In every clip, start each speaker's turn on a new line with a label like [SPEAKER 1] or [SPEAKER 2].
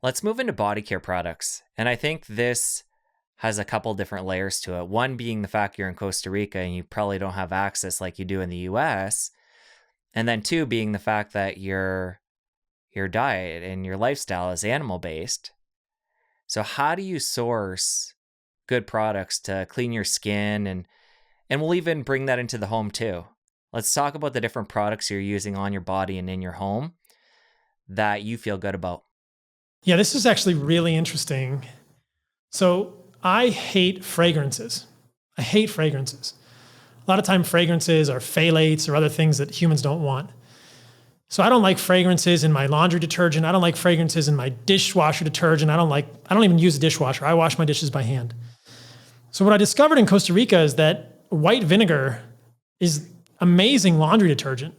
[SPEAKER 1] Let's move into body care products. And I think this has a couple different layers to it. One being the fact you're in Costa Rica and you probably don't have access like you do in the US. And then two being the fact that your diet and your lifestyle is animal-based. So how do you source good products to clean your skin? And we'll even bring that into the home too. Let's talk about the different products you're using on your body and in your home that you feel good about.
[SPEAKER 2] Yeah, this is actually really interesting. So I hate fragrances. I hate fragrances. A lot of time fragrances are phthalates or other things that humans don't want. So I don't like fragrances in my laundry detergent. I don't like fragrances in my dishwasher detergent. I don't even use a dishwasher. I wash my dishes by hand. So what I discovered in Costa Rica is that white vinegar is amazing laundry detergent.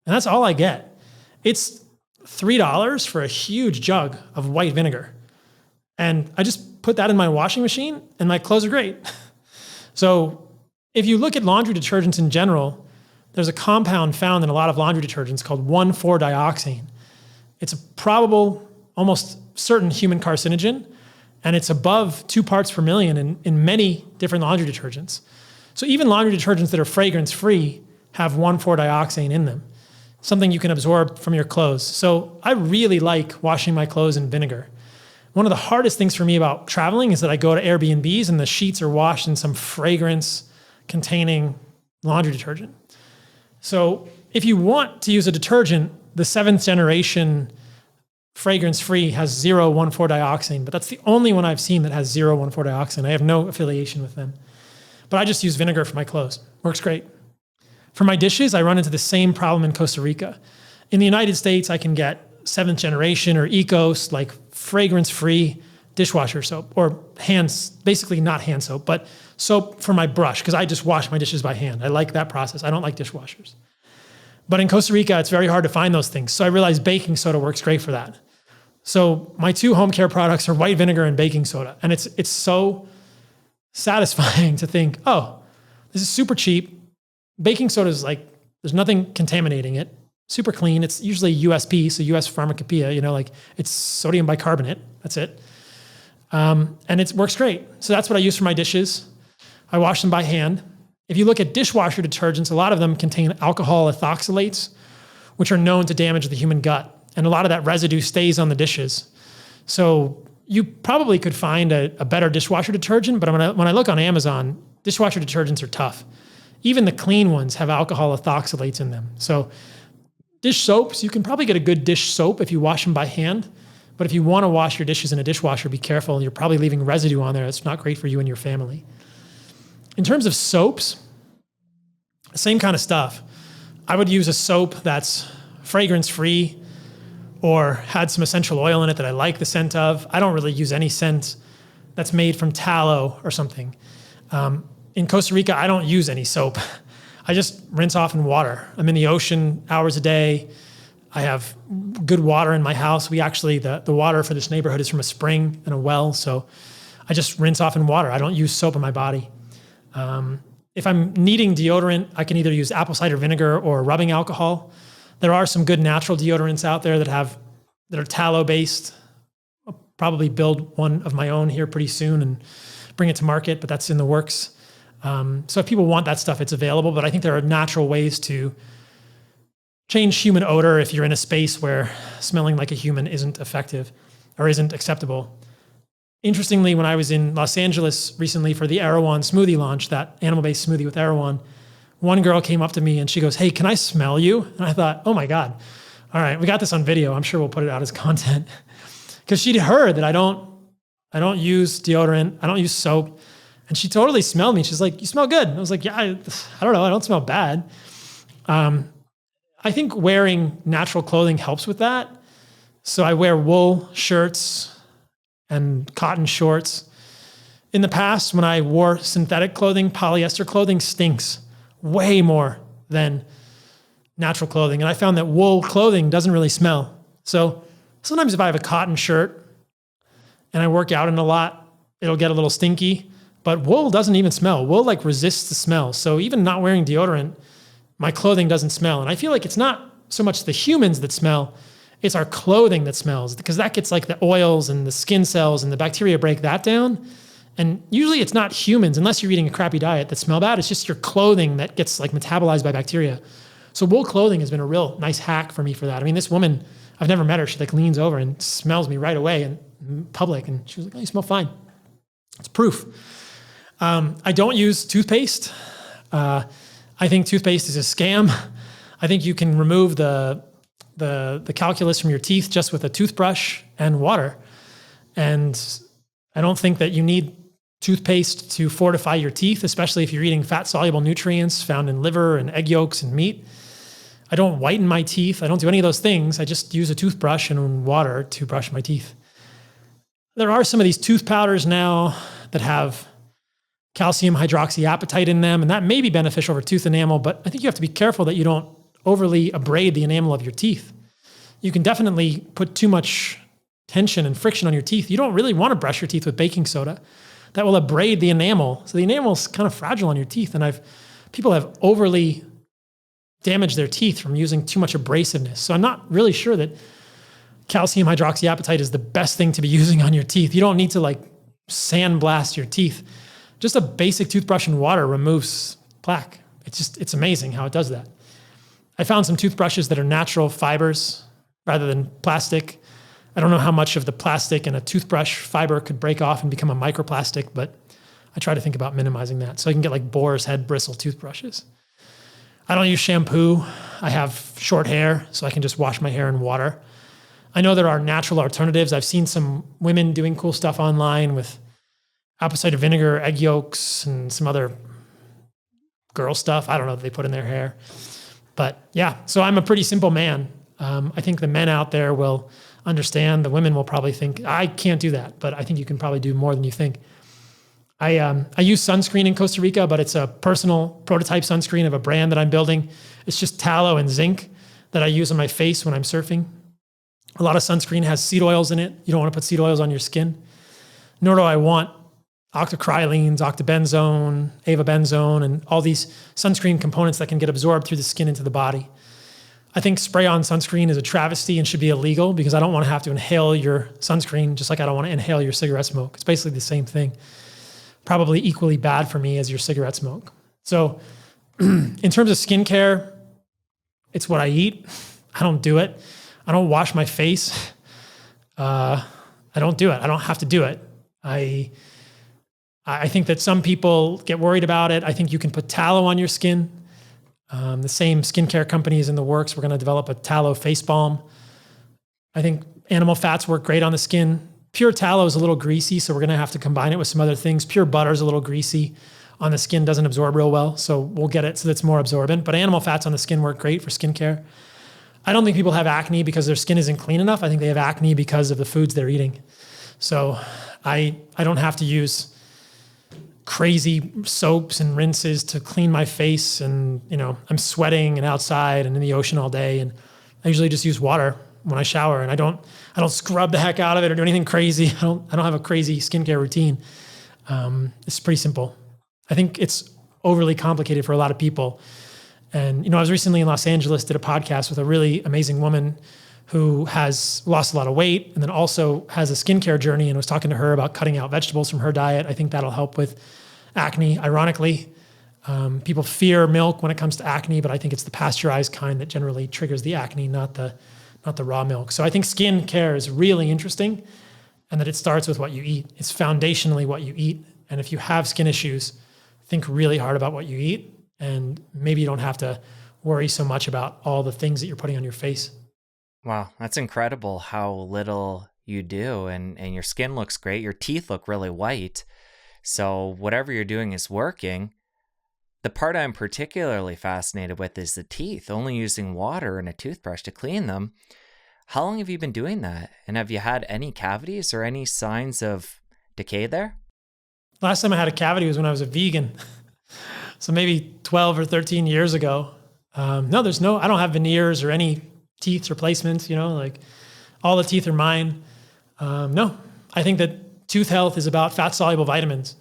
[SPEAKER 2] And that's all I get. It's $3 for a huge jug of white vinegar. And I just put that in my washing machine and my clothes are great. So if you look at laundry detergents in general, there's a compound found in a lot of laundry detergents called 1,4-dioxane. It's a probable, almost certain human carcinogen, and it's above 2 parts per million in many different laundry detergents. So even laundry detergents that are fragrance-free have 1,4-dioxane in them, something you can absorb from your clothes. So I really like washing my clothes in vinegar. One of the hardest things for me about traveling is that I go to Airbnbs and the sheets are washed in some fragrance-containing laundry detergent. So if you want to use a detergent, the 7th generation fragrance-free has 0 1,4-dioxane, but that's the only one I've seen that has 0 1,4-dioxane. I have no affiliation with them. But I just use vinegar for my clothes. Works great. For my dishes, I run into the same problem in Costa Rica. In the United States, I can get 7th generation or Ecos, like fragrance-free dishwasher soap, or basically not hand soap, but soap for my brush, because I just wash my dishes by hand. I like that process. I don't like dishwashers. But in Costa Rica, it's very hard to find those things. So I realized baking soda works great for that. So my 2 home care products are white vinegar and baking soda. And it's so satisfying to think, oh, this is super cheap. Baking soda is like, there's nothing contaminating it. Super clean. It's usually USP, so US Pharmacopoeia, it's sodium bicarbonate. That's it. And it works great. So that's what I use for my dishes. I wash them by hand. If you look at dishwasher detergents, a lot of them contain alcohol ethoxylates, which are known to damage the human gut. And a lot of that residue stays on the dishes. So you probably could find a better dishwasher detergent, but when I look on Amazon, dishwasher detergents are tough. Even the clean ones have alcohol ethoxylates in them. So dish soaps, you can probably get a good dish soap if you wash them by hand. But if you want to wash your dishes in a dishwasher, be careful. You're probably leaving residue on there. It's not great for you and your family. In terms of soaps, same kind of stuff. I would use a soap that's fragrance-free or had some essential oil in it that I like the scent of. I don't really use any scent that's made from tallow or something. In Costa Rica, I don't use any soap. I just rinse off in water. I'm in the ocean hours a day. I have good water in my house. We actually, the water for this neighborhood is from a spring and a well, so I just rinse off in water. I don't use soap in my body. If I'm needing deodorant, I can either use apple cider vinegar or rubbing alcohol. There are some good natural deodorants out there that are tallow-based. I'll probably build one of my own here pretty soon and bring it to market, but that's in the works. So if people want that stuff, it's available, but I think there are natural ways to change human odor if you're in a space where smelling like a human isn't effective or isn't acceptable. Interestingly, when I was in Los Angeles recently for the Erewhon smoothie launch, that animal-based smoothie with Erewhon, one girl came up to me and she goes, "Hey, can I smell you?" And I thought, oh my God. All right, we got this on video. I'm sure we'll put it out as content. Because she'd heard that I don't use deodorant, I don't use soap. And she totally smelled me. She's like, "You smell good." And I was like, "Yeah, I don't know. I don't smell bad." I think wearing natural clothing helps with that. So I wear wool shirts and cotton shorts. In the past, when I wore synthetic clothing, polyester clothing stinks way more than natural clothing. And I found that wool clothing doesn't really smell. So sometimes if I have a cotton shirt and I work out in a lot, it'll get a little stinky. But wool doesn't even smell. Wool resists the smell. So even not wearing deodorant, my clothing doesn't smell. And I feel like it's not so much the humans that smell, It's our clothing that smells, because that gets like the oils and the skin cells and the bacteria break that down. And usually it's not humans, unless you're eating a crappy diet, that smell bad. It's just your clothing that gets like metabolized by bacteria. So wool clothing has been a real nice hack for me for that. I mean, this woman, I've never met her. She like leans over and smells me right away in public. And she was like, "Oh, you smell fine." It's proof. I don't use toothpaste. I think toothpaste is a scam. I think you can remove the calculus from your teeth just with a toothbrush and water. And I don't think that you need toothpaste to fortify your teeth, especially if you're eating fat-soluble nutrients found in liver and egg yolks and meat. I don't whiten my teeth. I don't do any of those things. I just use a toothbrush and water to brush my teeth. There are some of these tooth powders now that have calcium hydroxyapatite in them, and that may be beneficial for tooth enamel, but I think you have to be careful that you don't overly abrade the enamel of your teeth. You can definitely put too much tension and friction on your teeth. You don't really want to brush your teeth with baking soda. That will abrade the enamel. So the enamel is kind of fragile on your teeth, and people have overly damaged their teeth from using too much abrasiveness. So I'm not really sure that calcium hydroxyapatite is the best thing to be using on your teeth. You don't need to like sandblast your teeth. Just a basic toothbrush and water removes plaque. It's amazing how it does that. I found some toothbrushes that are natural fibers rather than plastic. I don't know how much of the plastic in a toothbrush fiber could break off and become a microplastic, but I try to think about minimizing that. So I can get like boar's head bristle toothbrushes. I don't use shampoo. I have short hair, so I can just wash my hair in water. I know there are natural alternatives. I've seen some women doing cool stuff online with apple cider vinegar, egg yolks, and some other girl stuff. I don't know that they put in their hair. But yeah, so I'm a pretty simple man. I think the men out there will understand. The women will probably think, I can't do that, but I think you can probably do more than you think. I use sunscreen in Costa Rica, but it's a personal prototype sunscreen of a brand that I'm building. It's just tallow and zinc that I use on my face when I'm surfing. A lot of sunscreen has seed oils in it. You don't want to put seed oils on your skin. Nor do I want octocrylene, octobenzone, avobenzone, and all these sunscreen components that can get absorbed through the skin into the body. I think spray-on sunscreen is a travesty and should be illegal because I don't want to have to inhale your sunscreen just like I don't want to inhale your cigarette smoke. It's basically the same thing. Probably equally bad for me as your cigarette smoke. So in terms of skincare, it's what I eat. I don't do it. I don't wash my face. I don't do it. I don't have to do it. I think that some people get worried about it. I think you can put tallow on your skin. The same skincare company is in the works. We're going to develop a tallow face balm. I think animal fats work great on the skin. Pure tallow is a little greasy, so we're going to have to combine it with some other things. Pure butter is a little greasy on the skin, doesn't absorb real well, so we'll get it so that's more absorbent. But animal fats on the skin work great for skincare. I don't think people have acne because their skin isn't clean enough. I think they have acne because of the foods they're eating. So I don't have to use crazy soaps and rinses to clean my face, and I'm sweating and outside and in the ocean all day, and I usually just use water when I shower, and I don't scrub the heck out of it or do anything crazy. I don't have a crazy skincare routine. It's pretty simple. I think it's overly complicated for a lot of people. And I was recently in Los Angeles, did a podcast with a really amazing woman who has lost a lot of weight and then also has a skincare journey, and was talking to her about cutting out vegetables from her diet. I think that'll help with acne. Ironically, people fear milk when it comes to acne, but I think it's the pasteurized kind that generally triggers the acne, not the raw milk. So I think skin care is really interesting, and that it starts with what you eat. It's foundationally what you eat. And if you have skin issues, think really hard about what you eat, and maybe you don't have to worry so much about all the things that you're putting on your face.
[SPEAKER 1] Wow, that's incredible how little you do, and your skin looks great. Your teeth look really white. So whatever you're doing is working. The part I'm particularly fascinated with is the teeth, only using water and a toothbrush to clean them. How long have you been doing that? And have you had any cavities or any signs of decay there?
[SPEAKER 2] Last time I had a cavity was when I was a vegan. So maybe 12 or 13 years ago. I don't have veneers or any teeth replacements, like all the teeth are mine. No, I think that tooth health is about fat-soluble vitamins.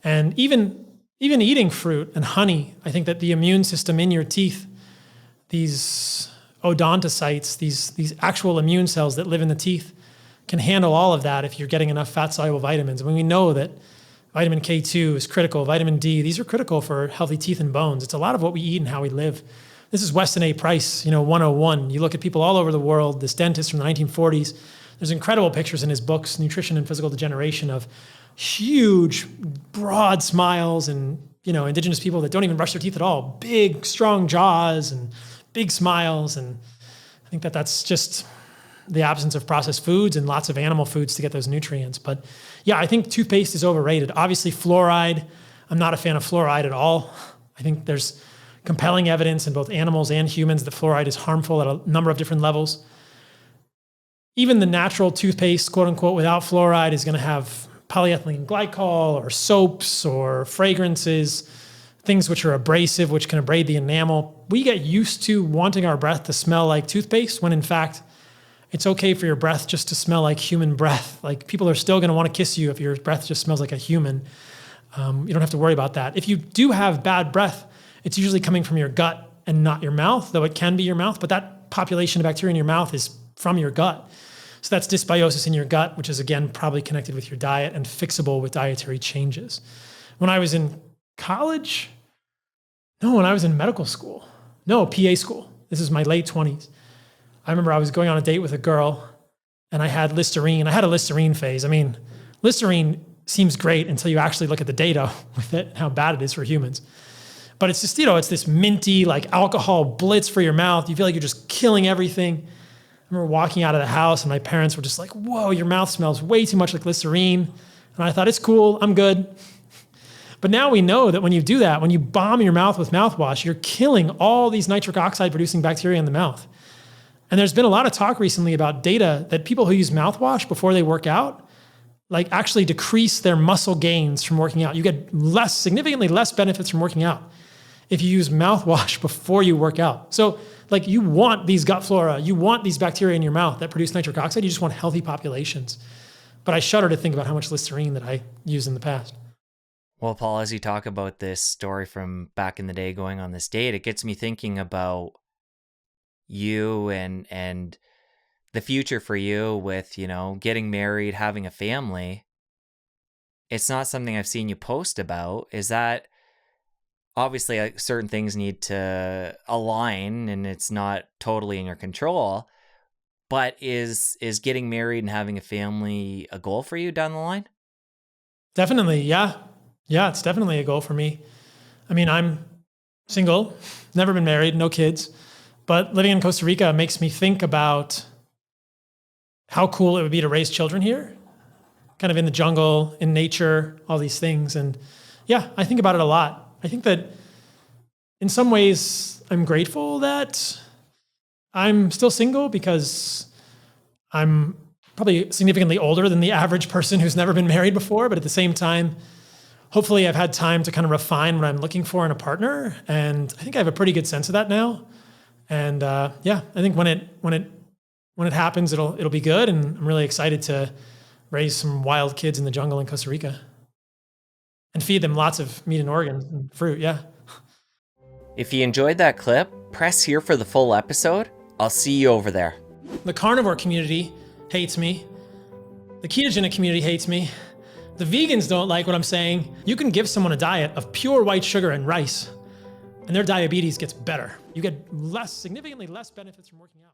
[SPEAKER 2] And even eating fruit and honey, I think that the immune system in your teeth, these odontocytes, these actual immune cells that live in the teeth, can handle all of that if you're getting enough fat-soluble vitamins. I mean, we know that vitamin K2 is critical, vitamin D, these are critical for healthy teeth and bones. It's a lot of what we eat and how we live. This is Weston A. Price, 101. You look at people all over the world, this dentist from the 1940s, there's incredible pictures in his books, Nutrition and Physical Degeneration, of huge, broad smiles and, indigenous people that don't even brush their teeth at all. Big, strong jaws and big smiles. And I think that that's just the absence of processed foods and lots of animal foods to get those nutrients. But yeah, I think toothpaste is overrated. Obviously, fluoride, I'm not a fan of fluoride at all. I think there's compelling evidence in both animals and humans that fluoride is harmful at a number of different levels. Even the natural toothpaste, quote unquote, without fluoride is going to have polyethylene glycol or soaps or fragrances, things which are abrasive, which can abrade the enamel. We get used to wanting our breath to smell like toothpaste when in fact, it's okay for your breath just to smell like human breath. Like people are still going to want to kiss you if your breath just smells like a human. You don't have to worry about that. If you do have bad breath, it's usually coming from your gut and not your mouth, though it can be your mouth, but that population of bacteria in your mouth is from your gut. So that's dysbiosis in your gut, which is again, probably connected with your diet and fixable with dietary changes. When I was in college, when I was in medical school, PA school, this is my late 20s. I remember I was going on a date with a girl and I had Listerine. I had a Listerine phase. I mean, Listerine seems great until you actually look at the data with it and how bad it is for humans. But it's just, it's this minty, like alcohol blitz for your mouth. You feel like you're just killing everything. I remember walking out of the house and my parents were just like, whoa, your mouth smells way too much like Listerine. And I thought, it's cool, I'm good. But now we know that when you do that, when you bomb your mouth with mouthwash, you're killing all these nitric oxide producing bacteria in the mouth. And there's been a lot of talk recently about data that people who use mouthwash before they work out, like actually decrease their muscle gains from working out. You get significantly less benefits from working out if you use mouthwash before you work out. So like you want these gut flora, you want these bacteria in your mouth that produce nitric oxide, you just want healthy populations. But I shudder to think about how much Listerine that I used in the past.
[SPEAKER 1] Well, Paul, as you talk about this story from back in the day going on this date, it gets me thinking about you and the future for you with, getting married, having a family. It's not something I've seen you post about. Is that obviously certain things need to align and it's not totally in your control, but is getting married and having a family a goal for you down the line?
[SPEAKER 2] Definitely. Yeah. Yeah. It's definitely a goal for me. I mean, I'm single, never been married, no kids, but living in Costa Rica makes me think about how cool it would be to raise children here, kind of in the jungle, in nature, all these things. And yeah, I think about it a lot. I think that in some ways I'm grateful that I'm still single because I'm probably significantly older than the average person who's never been married before. But at the same time, hopefully I've had time to kind of refine what I'm looking for in a partner. And I think I have a pretty good sense of that now. And I think when it happens, it'll be good. And I'm really excited to raise some wild kids in the jungle in Costa Rica and feed them lots of meat and organs and fruit. Yeah.
[SPEAKER 1] If you enjoyed that clip, press here for the full episode. I'll see you over there.
[SPEAKER 2] The carnivore community hates me. The ketogenic community hates me. The vegans don't like what I'm saying. You can give someone a diet of pure white sugar and rice, and their diabetes gets better. You get significantly less benefits from working out.